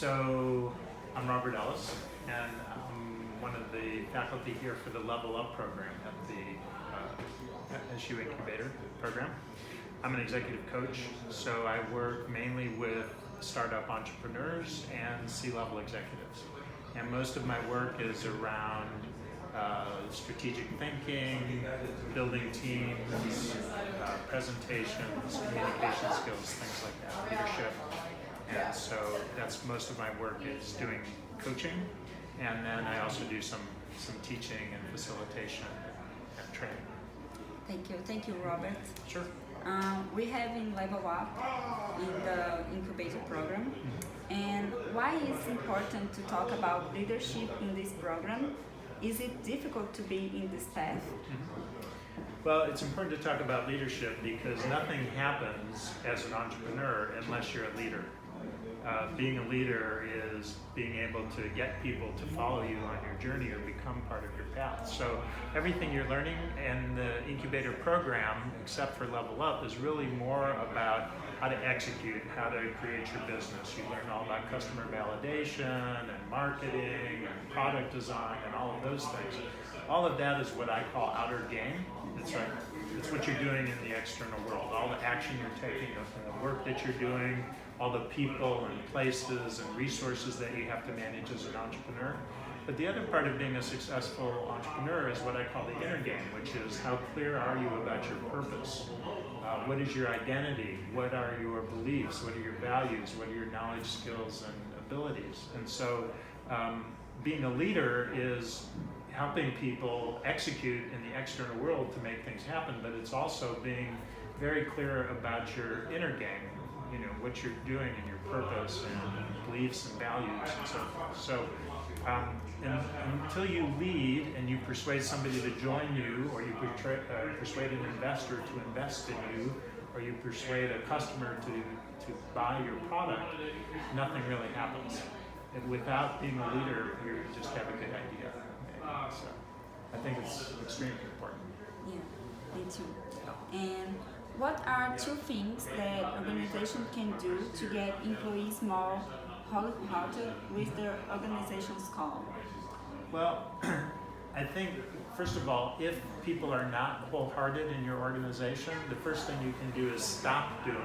So I'm Robert Ellis, and I'm one of the faculty here for the Level Up program at the SU Incubator program. I'm an executive coach, so I work mainly with startup entrepreneurs and C-level executives. And most of my work is around strategic thinking, building teams, presentations, communication skills, things like that, leadership. And so that's most of my work is doing coaching, and then I also do some teaching and facilitation and training. Thank you, Robert. Sure. We have in Level Up in the incubator program, and why it's important to talk about leadership in this program? Is it difficult to be in this path? Well, it's important to talk about leadership because nothing happens as an entrepreneur unless you're a leader. Being a leader is being able to get people to follow you on your journey or become part of your path. So everything you're learning in the incubator program, except for Level Up, is really more about how to execute, how to create your business. You learn all about customer validation and marketing and product design and all of those things. All of that is what I call outer game. It's what you're doing in the external world, all the action you're taking, the work that you're doing, all the people and places and resources that you have to manage as an entrepreneur. But the other part of being a successful entrepreneur is what I call the inner game, which is how clear are you about your purpose? What is your identity? What are your beliefs? What are your values? What are your knowledge, skills, and abilities? And so being a leader is helping people execute in the external world to make things happen, but it's also being very clear about your inner game, you know, what you're doing and your purpose and beliefs and values and so forth. So until you lead and you persuade somebody to join you, or you persuade an investor to invest in you, or you persuade a customer to buy your product, nothing really happens. And without being a leader, you just have a good idea. So I think it's extremely important. Yeah, me too. And what are two things that organization can do to get employees more wholehearted with their organization's call? Well, I think, first of all, if people are not wholehearted in your organization, the first thing you can do is stop doing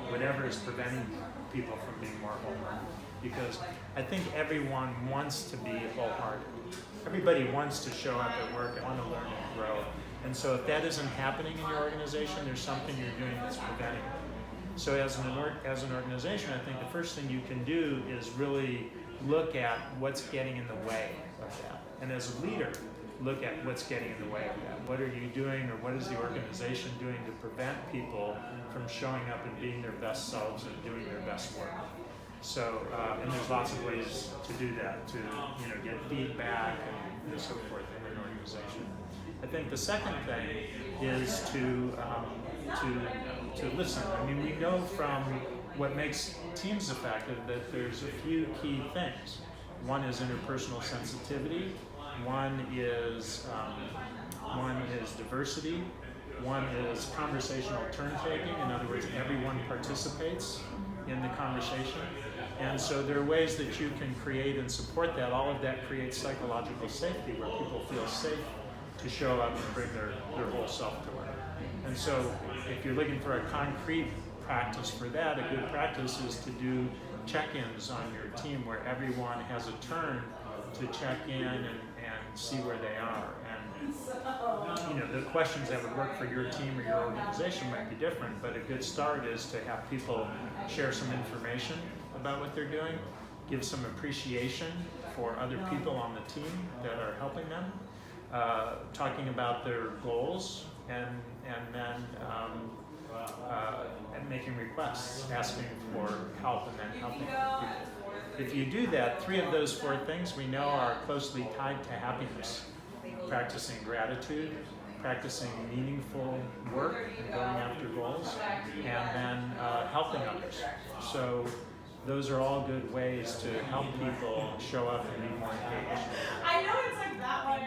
whatever is preventing people from being more wholehearted. Because I think everyone wants to be wholehearted. Everybody wants to show up at work and want to learn and grow. And so if that isn't happening in your organization, there's something you're doing that's preventing it. So as an organization, I think the first thing you can do is really look at what's getting in the way of that. And as a leader, look at what's getting in the way of that. What are you doing, or what is the organization doing to prevent people from showing up and being their best selves and doing their best work? So, and there's lots of ways to do that, to get feedback and so forth in an organization. I think the second thing is to listen. I mean, we know from what makes teams effective that there's a few key things. One is interpersonal sensitivity. One is diversity. One is conversational turn taking. In other words, everyone participates in the conversation. And so there are ways that you can create and support that. All of that creates psychological safety, where people feel safe to show up and bring their whole self to work. And so if you're looking for a concrete practice for that, a good practice is to do check-ins on your team where everyone has a turn to check in and see where they are. And the questions that would work for your team or your organization might be different, but a good start is to have people share some information about what they're doing, give some appreciation for other people on the team that are helping them, talking about their goals, and then and making requests, asking for help, and then helping people. If you do that, 3 of those 4 things we know are closely tied to happiness. Practicing gratitude, practicing meaningful work and going after goals, and then helping others. So those are all good ways to help people show up and be more engaged. I know it's like that one.